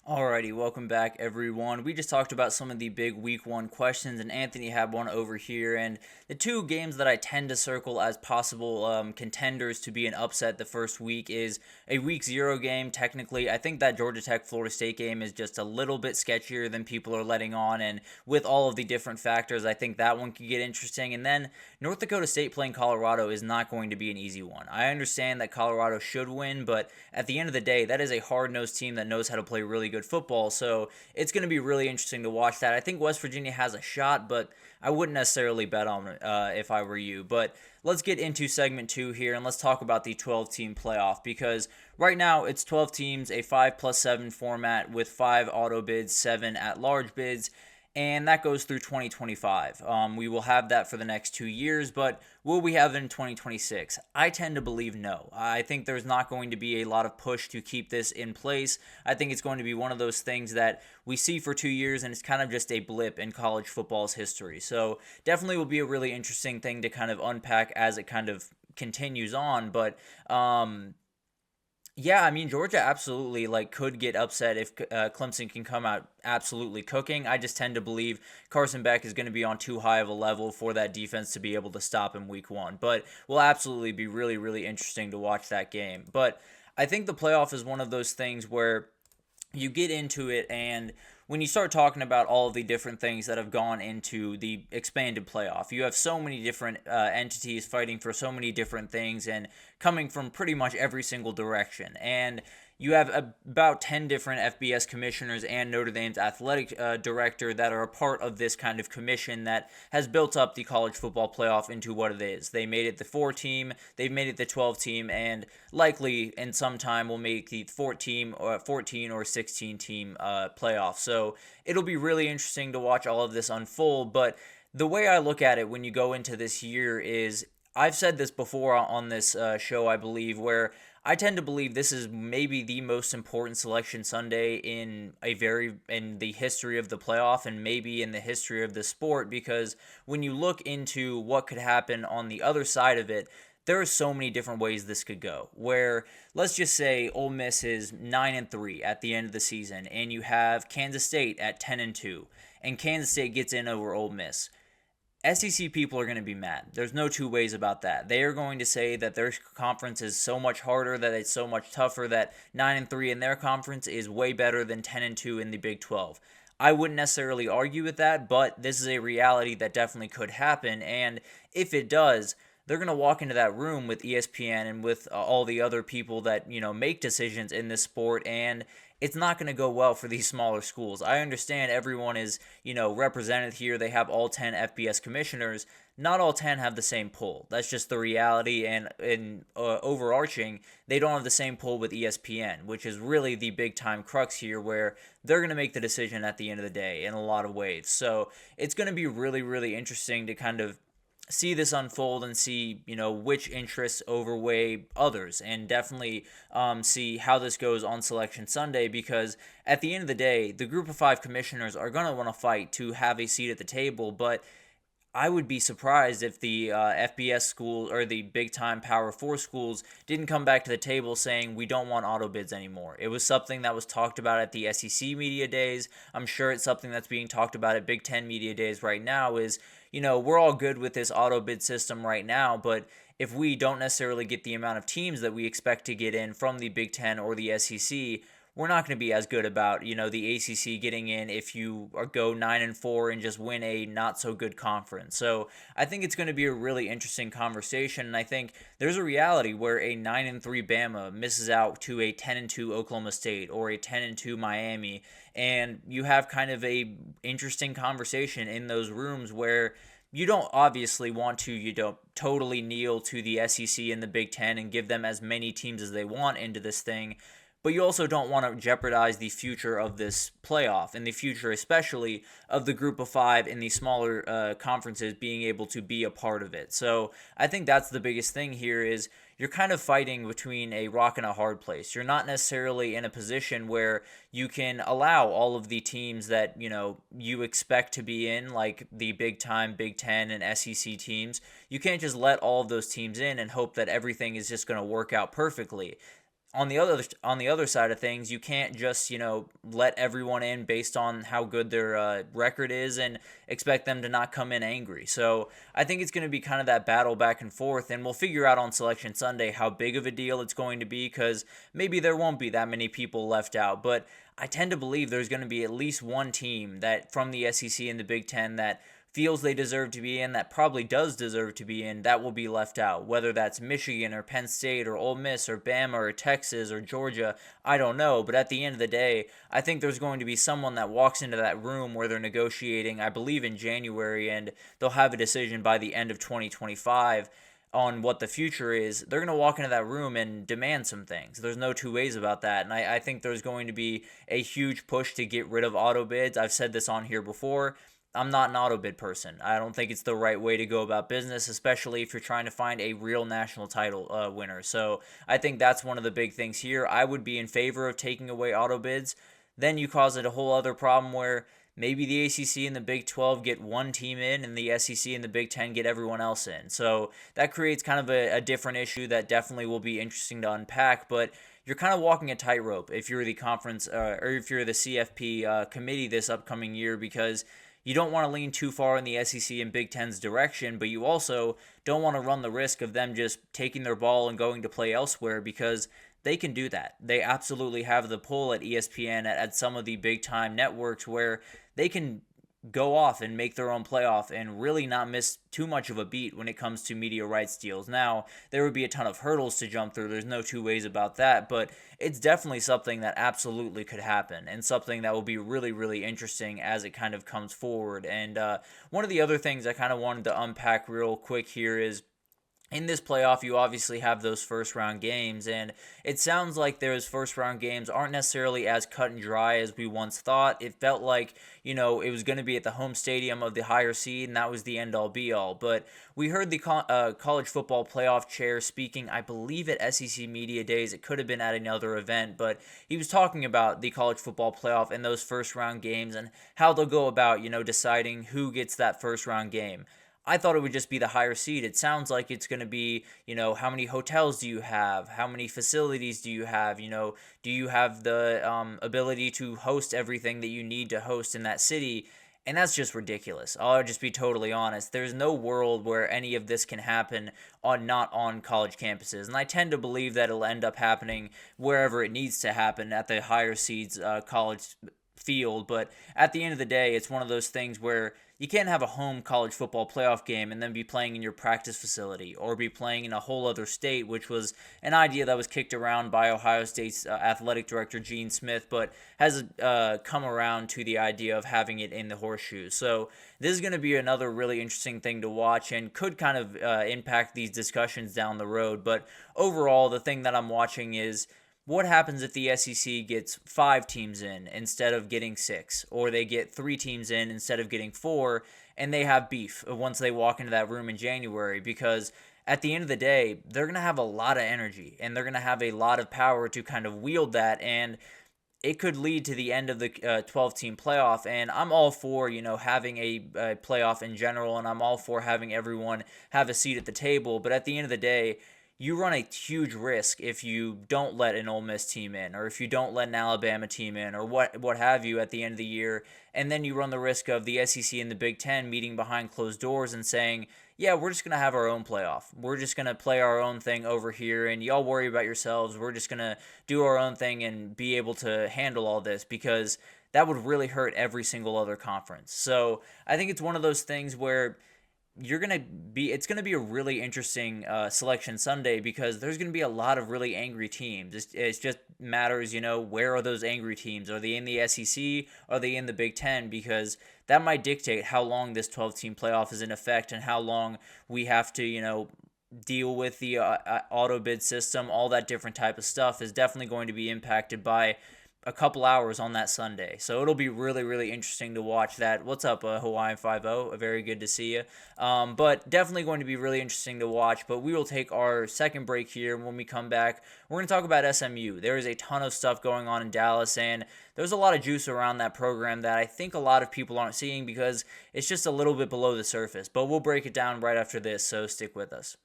Alrighty, welcome back everyone. We just talked about some of the big week one questions, and Anthony had one over here. And the two games that I tend to circle as possible contenders to be an upset the first week is a week zero game. Technically, I think that Georgia Tech Florida State game is just a little bit sketchier than people are letting on. And with all of the different factors, I think that one could get interesting. And then North Dakota State playing Colorado is not going to be an easy one. I understand that Colorado should win, but at the end of the day, that is a hard-nosed team that knows how to play really good football, so it's going to be really interesting to watch that. I think West Virginia has a shot, but I wouldn't necessarily bet on it if I were you. But let's get into segment 2 here, and let's talk about the 12-team playoff, because right now it's 12 teams, a 5+7 format with 5 auto bids, 7 at-large bids, and that goes through 2025. We will have that for the next 2 years, but will we have it in 2026? I tend to believe no. I think there's not going to be a lot of push to keep this in place. I think it's going to be one of those things that we see for 2 years, and it's kind of just a blip in college football's history. So definitely will be a really interesting thing to kind of unpack as it kind of continues on, but yeah, I mean Georgia absolutely could get upset if Clemson can come out absolutely cooking. I just tend to believe Carson Beck is going to be on too high of a level for that defense to be able to stop him week one. But will absolutely be really really interesting to watch that game. But I think the playoff is one of those things where you get into it, and when you start talking about all of the different things that have gone into the expanded playoff, you have so many different entities fighting for so many different things and coming from pretty much every single direction. And you have about 10 different FBS commissioners and Notre Dame's athletic director that are a part of this kind of commission that has built up the college football playoff into what it is. They made it the 4-team, they've made it the 12-team, and likely in some time will make the 14 or 16-team playoff. So it'll be really interesting to watch all of this unfold. But the way I look at it when you go into this year is, I've said this before on this show, I believe, where I tend to believe this is maybe the most important selection Sunday in the history of the playoff, and maybe in the history of the sport, because when you look into what could happen on the other side of it, there are so many different ways this could go. Where let's just say Ole Miss is 9-3 at the end of the season, and you have Kansas State at 10-2, and Kansas State gets in over Ole Miss. SEC people are going to be mad. There's no two ways about that. They are going to say that their conference is so much harder, that it's so much tougher, that 9-3 in their conference is way better than 10-2 in the Big 12. I wouldn't necessarily argue with that, but this is a reality that definitely could happen, and if it does, they're going to walk into that room with ESPN and with all the other people that, make decisions in this sport, and it's not going to go well for these smaller schools. I understand everyone is, represented here. They have all 10 FBS commissioners. Not all 10 have the same pull. That's just the reality, and in overarching, they don't have the same pull with ESPN, which is really the big time crux here, where they're going to make the decision at the end of the day in a lot of ways. So it's going to be really, really interesting to kind of see this unfold and see, which interests overweigh others, and definitely see how this goes on Selection Sunday, because at the end of the day, the group of 5 commissioners are going to want to fight to have a seat at the table, but I would be surprised if the FBS schools or the big-time Power 4 schools didn't come back to the table saying we don't want auto bids anymore. It was something that was talked about at the SEC media days. I'm sure it's something that's being talked about at Big Ten media days right now is, we're all good with this auto bid system right now, but if we don't necessarily get the amount of teams that we expect to get in from the Big Ten or the SEC, we're not going to be as good about, the ACC getting in if you go 9-4 and just win a not so good conference. So I think it's going to be a really interesting conversation, and I think there's a reality where a 9-3 Bama misses out to a 10-2 Oklahoma State or a 10-2 Miami, and you have kind of a interesting conversation in those rooms where you don't obviously want to, totally kneel to the SEC and the Big Ten and give them as many teams as they want into this thing, but you also don't want to jeopardize the future of this playoff, and the future especially of the group of 5 in the smaller conferences being able to be a part of it. So I think that's the biggest thing here is you're kind of fighting between a rock and a hard place. You're not necessarily in a position where you can allow all of the teams that, you expect to be in, like the big time Big Ten and SEC teams. You can't just let all of those teams in and hope that everything is just going to work out perfectly. on the other side of things, you can't just let everyone in based on how good their record is and expect them to not come in angry. So I think it's going to be kind of that battle back and forth, and we'll figure out on Selection Sunday how big of a deal it's going to be, because maybe there won't be that many people left out, but I tend to believe there's going to be at least one team that from the SEC and the Big Ten that feels they deserve to be in, that probably does deserve to be in, that will be left out. Whether that's Michigan or Penn State or Ole Miss or Bama or Texas or Georgia, I don't know. But at the end of the day, I think there's going to be someone that walks into that room where they're negotiating, I believe in January, and they'll have a decision by the end of 2025 on what the future is. They're going to walk into that room and demand some things. There's no two ways about that. And I think there's going to be a huge push to get rid of auto bids. I've said this on here before. I'm not an auto bid person. I don't think it's the right way to go about business, especially if you're trying to find a real national title winner. So I think that's one of the big things here. I would be in favor of taking away auto bids. Then you cause it a whole other problem where maybe the ACC and the Big 12 get one team in and the SEC and the Big 10 get everyone else in. So that creates kind of a different issue that definitely will be interesting to unpack. But you're kind of walking a tightrope if you're the conference or if you're the CFP committee this upcoming year, because you don't want to lean too far in the SEC and Big Ten's direction, but you also don't want to run the risk of them just taking their ball and going to play elsewhere, because they can do that. They absolutely have the pull at ESPN, at some of the big-time networks, where they can go off and make their own playoff and really not miss too much of a beat when it comes to media rights deals. Now, there would be a ton of hurdles to jump through. There's no two ways about that, but it's definitely something that absolutely could happen, and something that will be really, really interesting as it kind of comes forward. And one of the other things I kind of wanted to unpack real quick here is, in this playoff, you obviously have those first-round games, and it sounds like those first-round games aren't necessarily as cut and dry as we once thought. It felt like, it was going to be at the home stadium of the higher seed, and that was the end-all, be-all. But we heard the college football playoff chair speaking, I believe, at SEC Media Days. It could have been at another event, but he was talking about the college football playoff and those first-round games and how they'll go about, deciding who gets that first-round game. I thought it would just be the higher seed. It sounds like it's going to be, how many hotels do you have? How many facilities do you have? Do you have the ability to host everything that you need to host in that city? And that's just ridiculous. I'll just be totally honest. There's no world where any of this can happen not on college campuses. And I tend to believe that it'll end up happening wherever it needs to happen, at the higher seeds college field. But at the end of the day, it's one of those things where you can't have a home college football playoff game and then be playing in your practice facility, or be playing in a whole other state, which was an idea that was kicked around by Ohio State's athletic director, Gene Smith, but has come around to the idea of having it in the horseshoes. So this is going to be another really interesting thing to watch, and could kind of impact these discussions down the road. But overall, the thing that I'm watching is, what happens if the SEC gets 5 teams in instead of getting 6, or they get 3 teams in instead of getting 4, and they have beef once they walk into that room in January? Because at the end of the day, they're going to have a lot of energy, and they're going to have a lot of power to kind of wield that, and it could lead to the end of the 12-team playoff. And I'm all for, having a playoff in general, and I'm all for having everyone have a seat at the table. But at the end of the day, you run a huge risk if you don't let an Ole Miss team in, or if you don't let an Alabama team in, or what have you at the end of the year. And then you run the risk of the SEC and the Big Ten meeting behind closed doors and saying, yeah, we're just going to have our own playoff. We're just going to play our own thing over here, and y'all worry about yourselves. We're just going to do our own thing and be able to handle all this, because that would really hurt every single other conference. So I think it's one of those things where it's going to be a really interesting Selection Sunday, because there's going to be a lot of really angry teams. It just matters, where are those angry teams? Are they in the SEC? Are they in the Big Ten? Because that might dictate how long this 12-team playoff is in effect, and how long we have to, deal with the auto bid system. All that different type of stuff is definitely going to be impacted by a couple hours on that Sunday. So it'll be really, really interesting to watch that. What's up, Hawaiian 5-0? Very good to see you. But definitely going to be really interesting to watch. But we will take our second break here. When we come back, we're going to talk about SMU. There is a ton of stuff going on in Dallas, and there's a lot of juice around that program that I think a lot of people aren't seeing, because it's just a little bit below the surface. But we'll break it down right after this, so stick with us.